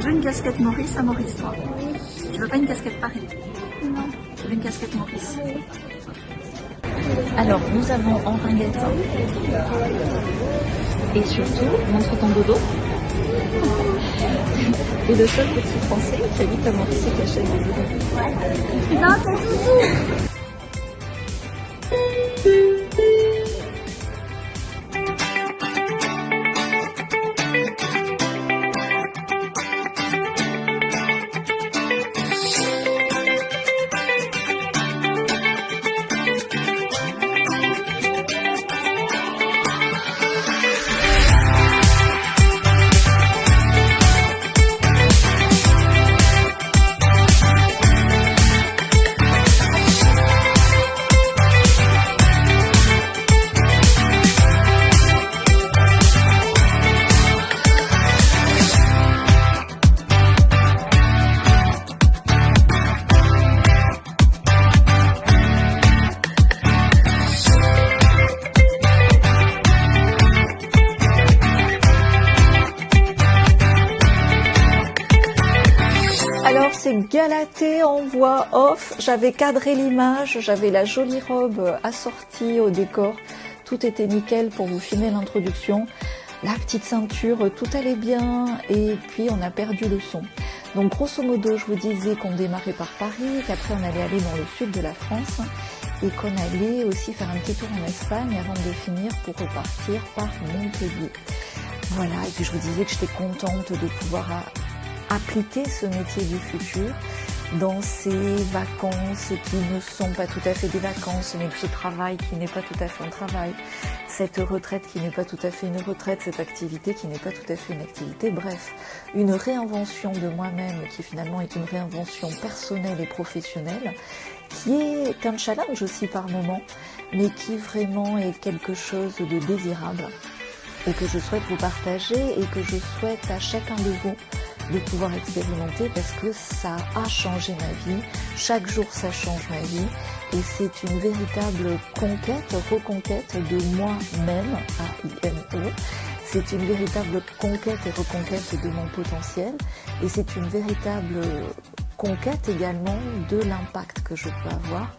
veux une casquette Maurice à Maurice, toi? Tu veux pas une casquette Paris? Non. Tu veux une casquette Maurice? Alors, nous avons en ringuette et surtout, montre ton dodo. Et le seul petit français qui habite à Maurice et qui achète des dodos. Non, ton doudou. Alors c'est Galatée en voix off, j'avais cadré l'image, j'avais la jolie robe assortie au décor, tout était nickel pour vous filmer l'introduction, la petite ceinture, tout allait bien et puis on a perdu le son. Donc grosso modo je vous disais qu'on démarrait par Paris, qu'après on allait aller dans le sud de la France et qu'on allait aussi faire un petit tour en Espagne avant de finir pour repartir par Montpellier. Voilà, et puis je vous disais que j'étais contente de pouvoir appliquer ce métier du futur dans ces vacances qui ne sont pas tout à fait des vacances, mais ce travail qui n'est pas tout à fait un travail, cette retraite qui n'est pas tout à fait une retraite, cette activité qui n'est pas tout à fait une activité, bref, une réinvention de moi-même qui finalement est une réinvention personnelle et professionnelle, qui est un challenge aussi par moment, mais qui vraiment est quelque chose de désirable et que je souhaite vous partager et que je souhaite à chacun de vous de pouvoir expérimenter parce que ça a changé ma vie, chaque jour ça change ma vie et c'est une véritable conquête, reconquête de moi-même, A-I-M-E, c'est une véritable conquête et reconquête de mon potentiel et c'est une véritable conquête également de l'impact que je peux avoir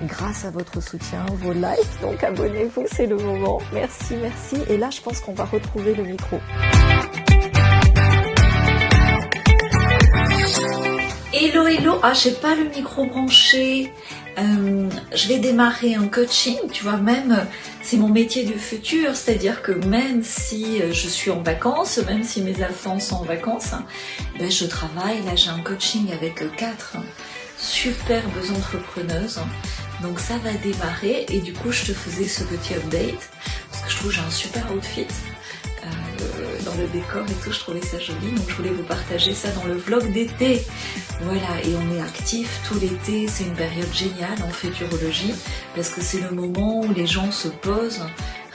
grâce à votre soutien, vos likes, donc abonnez-vous, c'est le moment, merci, et là je pense qu'on va retrouver le micro. Hello, hello. Ah, j'ai pas le micro branché. Je vais démarrer un coaching, tu vois, même c'est mon métier du futur, c'est-à-dire que même si je suis en vacances, même si mes enfants sont en vacances, ben je travaille. Là, j'ai un coaching avec 4 superbes entrepreneuses. Donc ça va démarrer et du coup, je te faisais ce petit update parce que je trouve que j'ai un super outfit. Dans le décor et tout, je trouvais ça joli, donc je voulais vous partager ça dans le vlog d'été. Voilà, et on est actifs tout l'été, c'est une période géniale en futurologie, parce que c'est le moment où les gens se posent,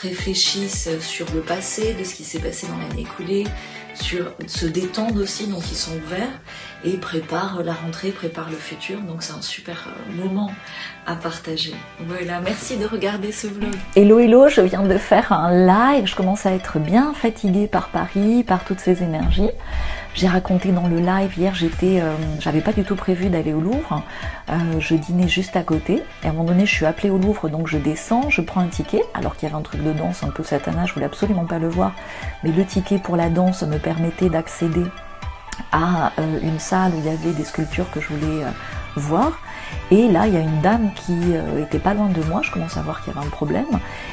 réfléchissent sur le passé, de ce qui s'est passé dans l'année écoulée, se détendent aussi, donc ils sont ouverts, et préparent la rentrée, préparent le futur, donc c'est un super moment à partager. Voilà, merci de regarder ce vlog. Hello, hello, je viens de faire un live, je commence à être bien fatiguée par Paris, par toutes ces énergies. J'ai raconté dans le live, hier j'avais pas du tout prévu d'aller au Louvre, je dînais juste à côté, et à un moment donné je suis appelée au Louvre, donc je descends, je prends un ticket, alors qu'il y avait un truc de danse un peu satana, je voulais absolument pas le voir, mais le ticket pour la danse me permettait d'accéder à une salle où il y avait des sculptures que je voulais voir, et là il y a une dame qui était pas loin de moi, je commence à voir qu'il y avait un problème,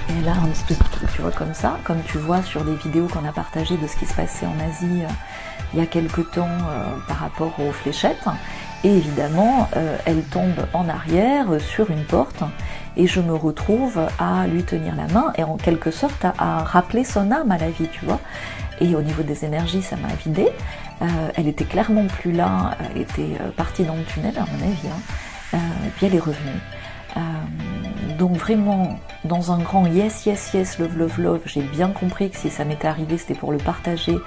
et elle a un espèce de truc, tu vois, comme ça, comme tu vois sur les vidéos qu'on a partagées de ce qui se passait en Asie il y a quelque temps par rapport aux fléchettes, et évidemment elle tombe en arrière sur une porte, et je me retrouve à lui tenir la main, et en quelque sorte à rappeler son âme à la vie, tu vois. Et au niveau des énergies, ça m'a vidée. Elle était clairement plus là, elle était partie dans le tunnel à mon avis, et puis elle est revenue. Donc vraiment, dans un grand yes, yes, yes, love, love, love, j'ai bien compris que si ça m'était arrivé, c'était pour le partager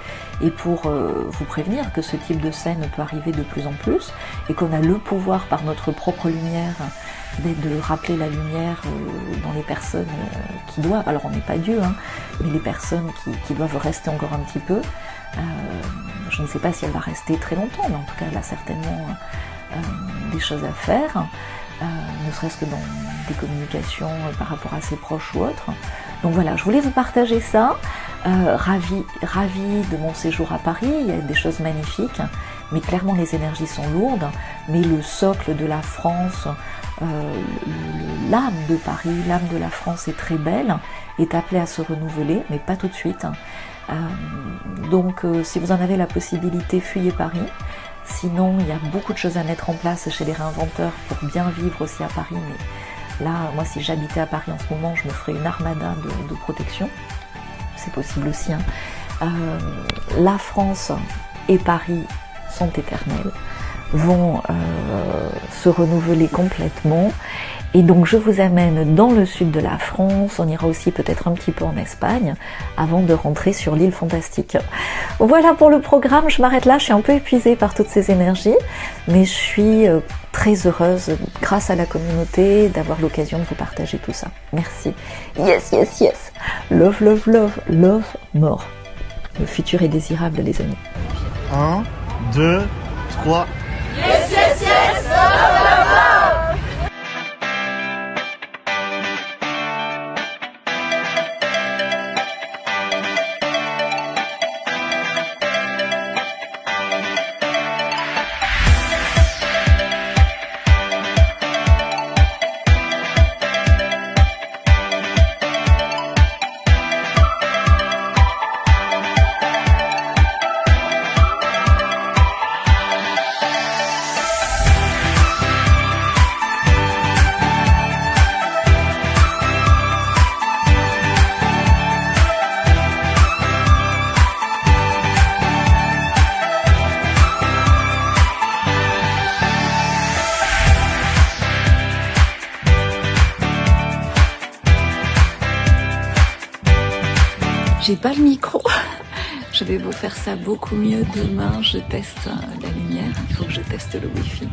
et pour vous prévenir que ce type de scène peut arriver de plus en plus, et qu'on a le pouvoir par notre propre lumière de rappeler la lumière dans les personnes qui doivent, alors on n'est pas Dieu, hein, mais les personnes qui doivent rester encore un petit peu. je ne sais pas si elle va rester très longtemps, mais en tout cas elle a certainement des choses à faire, ne serait-ce que dans des communications par rapport à ses proches ou autres. Donc voilà, je voulais vous partager ça. Ravie de mon séjour à Paris, il y a des choses magnifiques, mais clairement les énergies sont lourdes, mais le socle de la France, l'âme de Paris, l'âme de la France est très belle, est appelée à se renouveler, mais pas tout de suite. Donc si vous en avez la possibilité, fuyez Paris. Sinon, il y a beaucoup de choses à mettre en place chez les réinventeurs pour bien vivre aussi à Paris, mais là, moi si j'habitais à Paris en ce moment, je me ferais une armada de protection. C'est possible aussi. La France et Paris sont éternels, vont se renouveler complètement. Et donc je vous amène dans le sud de la France, on ira aussi peut-être un petit peu en Espagne, avant de rentrer sur l'île fantastique. Voilà pour le programme, je m'arrête là, je suis un peu épuisée par toutes ces énergies, mais je suis très heureuse, grâce à la communauté, d'avoir l'occasion de vous partager tout ça. Merci. Yes, yes, yes. Love, love, love, love, more. Le futur est désirable, les amis. 1, 2, 3. Yes, yes, yes, love, love, love. J'ai pas le micro, je vais vous faire ça beaucoup mieux demain, je teste la lumière, il faut que je teste le wifi.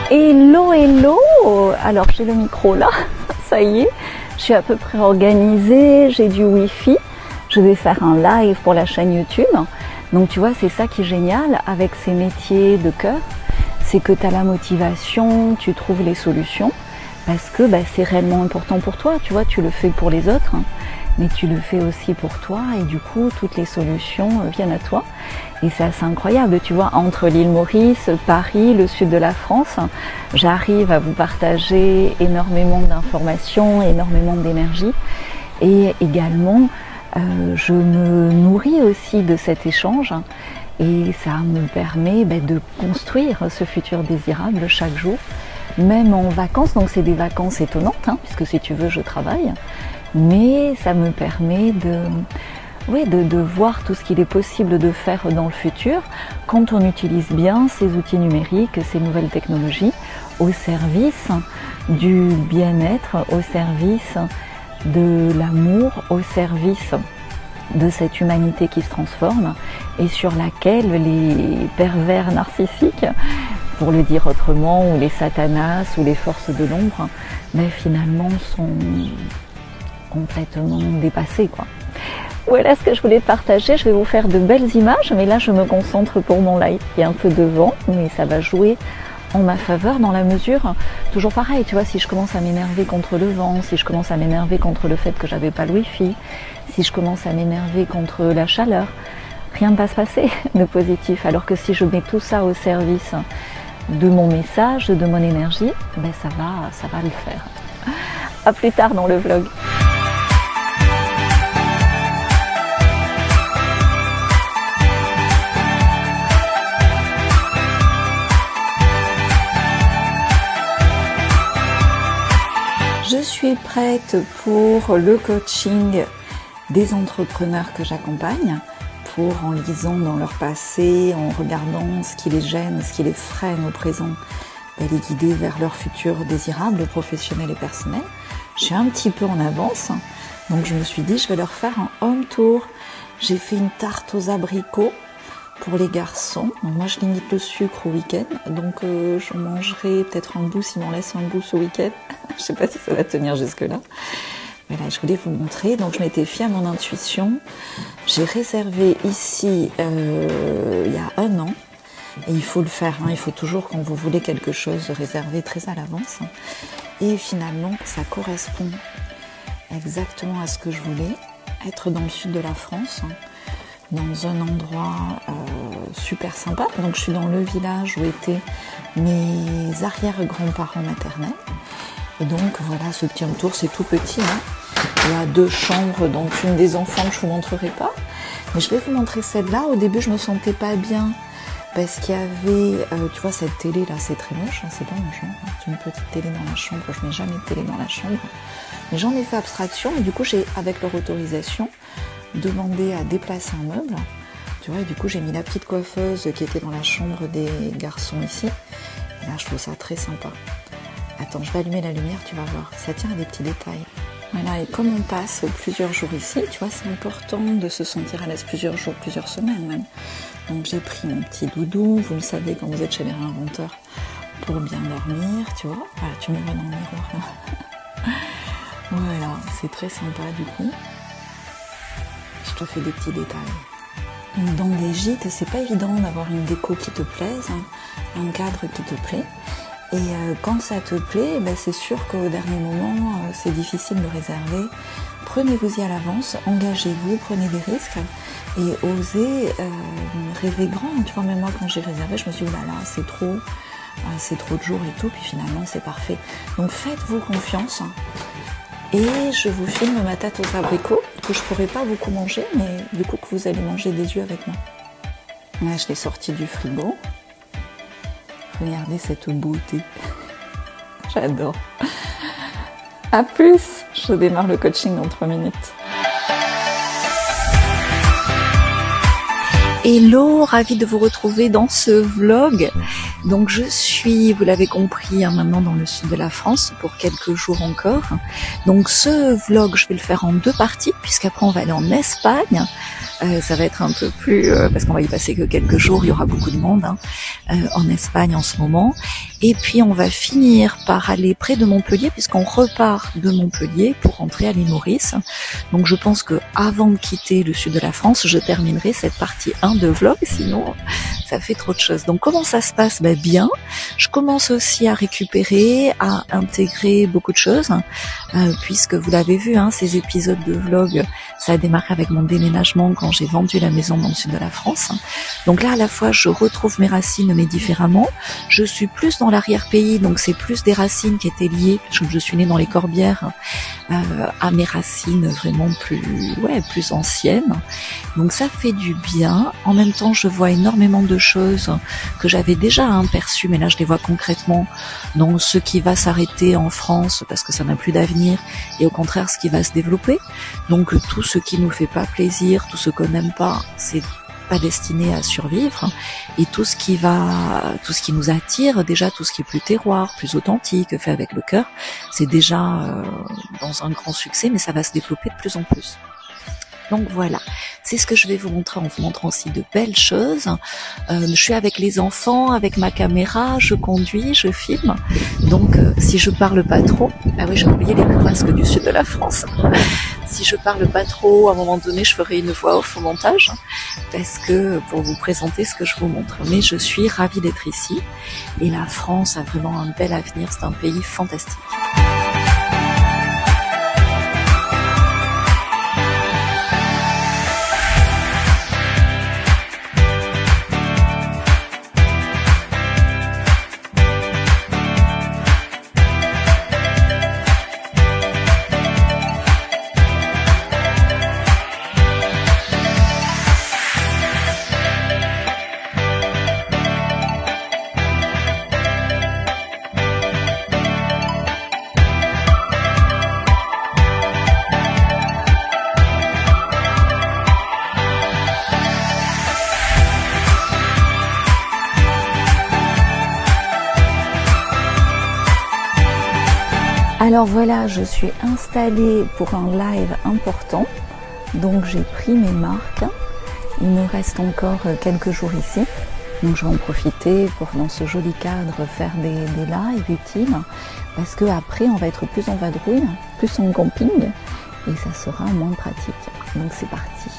Hello, hello. Alors j'ai le micro là, ça y est. Je suis à peu près organisée, j'ai du wifi, je vais faire un live pour la chaîne YouTube. Donc tu vois, c'est ça qui est génial avec ces métiers de cœur, c'est que tu as la motivation, tu trouves les solutions, parce que c'est réellement important pour toi, tu vois, tu le fais pour les autres, mais tu le fais aussi pour toi, et du coup, toutes les solutions viennent à toi. Et c'est assez incroyable, tu vois, entre l'île Maurice, Paris, le sud de la France, j'arrive à vous partager énormément d'informations, énormément d'énergie. Et également, je me nourris aussi de cet échange et ça me permet de construire ce futur désirable chaque jour, même en vacances. Donc c'est des vacances étonnantes, puisque si tu veux, je travaille, mais ça me permet de voir tout ce qu'il est possible de faire dans le futur quand on utilise bien ces outils numériques, ces nouvelles technologies au service du bien-être, au service de l'amour, au service de cette humanité qui se transforme et sur laquelle les pervers narcissiques, pour le dire autrement, ou les satanas ou les forces de l'ombre, finalement sont complètement dépassés, quoi. Voilà ce que je voulais partager. Je vais vous faire de belles images, mais là je me concentre pour mon live. Il y a un peu de vent, mais ça va jouer en ma faveur dans la mesure, toujours pareil, tu vois, si je commence à m'énerver contre le vent, si je commence à m'énerver contre le fait que j'avais pas le wifi, si je commence à m'énerver contre la chaleur, rien ne va se passer de positif. Alors que si je mets tout ça au service de mon message, de mon énergie, ça va le faire. À plus tard dans le vlog. Je suis prête pour le coaching des entrepreneurs que j'accompagne, en lisant dans leur passé, en regardant ce qui les gêne, ce qui les freine au présent, les guider vers leur futur désirable, professionnel et personnel. Je suis un petit peu en avance, donc je me suis dit je vais leur faire un home tour. J'ai fait une tarte aux abricots pour les garçons. Donc moi je limite le sucre au week-end, donc je mangerai peut-être un bout s'il m'en laisse un bout ce week-end. Je sais pas si ça va tenir jusque-là. Voilà, je voulais vous montrer. Donc je m'étais fiée à mon intuition. J'ai réservé ici il y a 1 an. Et il faut le faire, hein. Il faut toujours, quand vous voulez quelque chose, réserver très à l'avance. Et finalement, ça correspond exactement à ce que je voulais. Être dans le sud de la France, dans un endroit super sympa. Donc je suis dans le village où étaient mes arrière-grands-parents maternels. Et donc voilà, ce petit tour, c'est tout petit, hein. Il y a 2 chambres, donc une des enfants que je vous montrerai pas. Mais je vais vous montrer celle-là. Au début, je me sentais pas bien parce qu'il y avait, tu vois, cette télé là, c'est très moche, hein, c'est pas mon genre. C'est une petite télé dans la chambre. Je mets jamais de télé dans la chambre. Mais j'en ai fait abstraction et du coup, j'ai, avec leur autorisation, demandé à déplacer un meuble. Tu vois, et du coup, j'ai mis la petite coiffeuse qui était dans la chambre des garçons ici. Et là, je trouve ça très sympa. Attends, je vais allumer la lumière, tu vas voir. Ça tient à des petits détails. Voilà, et comme on passe plusieurs jours ici, tu vois, c'est important de se sentir à l'aise plusieurs jours, plusieurs semaines même. Donc j'ai pris mon petit doudou, vous le savez quand vous êtes chez les réinventeurs, pour bien dormir, tu vois. Voilà, tu me vois dans le miroir là. Voilà, c'est très sympa du coup. Je te fais des petits détails. Dans des gîtes, c'est pas évident d'avoir une déco qui te plaise, hein, un cadre qui te plaît. Et quand ça te plaît, ben c'est sûr qu'au dernier moment, c'est difficile de réserver. Prenez-vous-y à l'avance, engagez-vous, prenez des risques et osez rêver grand. Tu vois, même moi quand j'ai réservé, je me suis dit, oh là là, c'est trop de jours et tout, puis finalement c'est parfait. Donc faites-vous confiance. Et je vous filme ma tarte aux abricots, que je pourrais pas beaucoup manger, mais du coup que vous allez manger des yeux avec moi. Là, je l'ai sorti du frigo. Regardez cette beauté. J'adore. À plus. Je démarre le coaching dans 3 minutes. Hello, ravie de vous retrouver dans ce vlog. Donc je suis, vous l'avez compris, hein, maintenant dans le sud de la France pour quelques jours encore. Donc ce vlog, je vais le faire en 2 parties puisqu'après on va aller en Espagne. Ça va être un peu plus, parce qu'on va y passer que quelques jours, il y aura beaucoup de monde en Espagne en ce moment. Et puis on va finir par aller près de Montpellier puisqu'on repart de Montpellier pour rentrer à l'île Maurice. Donc je pense que avant de quitter le sud de la France, je terminerai cette partie 1 de vlog, sinon ça fait trop de choses. Donc comment ça se passe? Ben bien, je commence aussi à récupérer, à intégrer beaucoup de choses, puisque vous l'avez vu, hein, ces épisodes de vlog, ça a démarré avec mon déménagement quand j'ai vendu la maison dans le sud de la France. Donc là, à la fois, je retrouve mes racines, mais différemment. Je suis plus dans l'arrière-pays, donc c'est plus des racines qui étaient liées, puisque je suis née dans les Corbières, à mes racines vraiment plus anciennes. Donc ça fait du bien. En même temps, je vois énormément de choses que j'avais déjà perçues, mais là, je les vois concrètement dans ce qui va s'arrêter en France, parce que ça n'a plus d'avenir, et au contraire, ce qui va se développer. Donc tout ce qui nous fait pas plaisir, tout ce qu'on n'aime pas, c'est pas destiné à survivre, et tout ce qui nous attire, déjà tout ce qui est plus terroir, plus authentique, fait avec le cœur, c'est déjà dans un grand succès, mais ça va se développer de plus en plus. Donc voilà, c'est ce que je vais vous montrer en vous montrant aussi de belles choses. Je suis avec les enfants, avec ma caméra, je conduis, je filme. Donc si je parle pas trop, ah oui, j'ai oublié les presque du sud de la France. Si je parle pas trop, à un moment donné, je ferai une voix off au montage, parce que pour vous présenter ce que je vous montre. Mais je suis ravie d'être ici, et la France a vraiment un bel avenir, c'est un pays fantastique. Alors voilà, je suis installée pour un live important, donc j'ai pris mes marques Il me reste encore quelques jours ici. Donc je vais en profiter pour, dans ce joli cadre, faire des lives utiles. Parce qu'après, on va être plus en vadrouille, plus en camping. Et ça sera moins pratique. Donc c'est parti.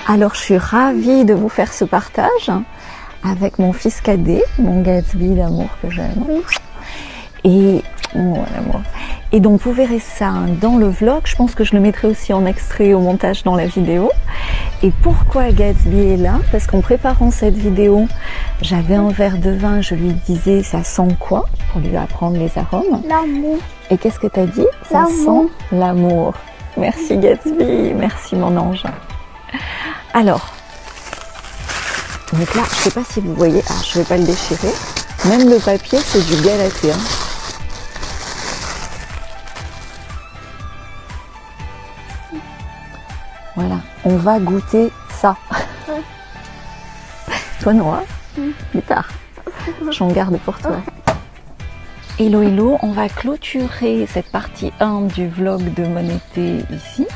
Alors je suis ravie de vous faire ce partage avec mon fils cadet, mon Gatsby d'amour que j'aime. Oui. Et voilà, et donc vous verrez ça dans le vlog. Je pense que je le mettrai aussi en extrait au montage dans la vidéo. Et pourquoi Gatsby est là? Parce qu'en préparant cette vidéo, j'avais un verre de vin, je lui disais ça sent quoi? Pour lui apprendre les arômes. L'amour. Et qu'est-ce que tu as dit? Ça sent l'amour. Merci Gatsby, merci mon ange. Alors, donc là, je ne sais pas si vous voyez, je ne vais pas le déchirer. Même le papier, c'est du Galaté. Hein. Voilà, on va goûter ça. Toi, Noah, plus tard. J'en garde pour toi. Hello, hello, on va clôturer cette partie 1 du vlog de mon été ici.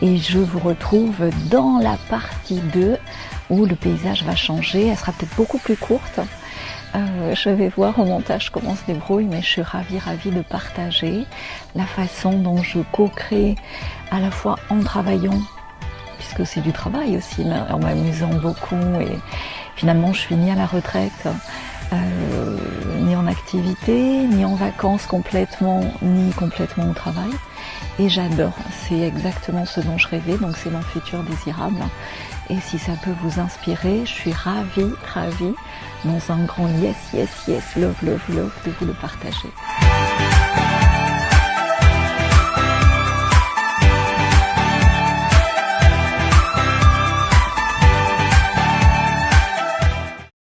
Et je vous retrouve dans la partie 2 où le paysage va changer. Elle sera peut-être beaucoup plus courte. Je vais voir au montage comment se débrouille, mais je suis ravie de partager la façon dont je co-crée à la fois en travaillant, puisque c'est du travail aussi, mais en m'amusant beaucoup. Et finalement, je suis ni à la retraite, ni en activité, ni en vacances complètement, ni complètement au travail. Et j'adore, c'est exactement ce dont je rêvais, donc c'est mon futur désirable. Et si ça peut vous inspirer, je suis ravie, dans un grand yes, love, de vous le partager.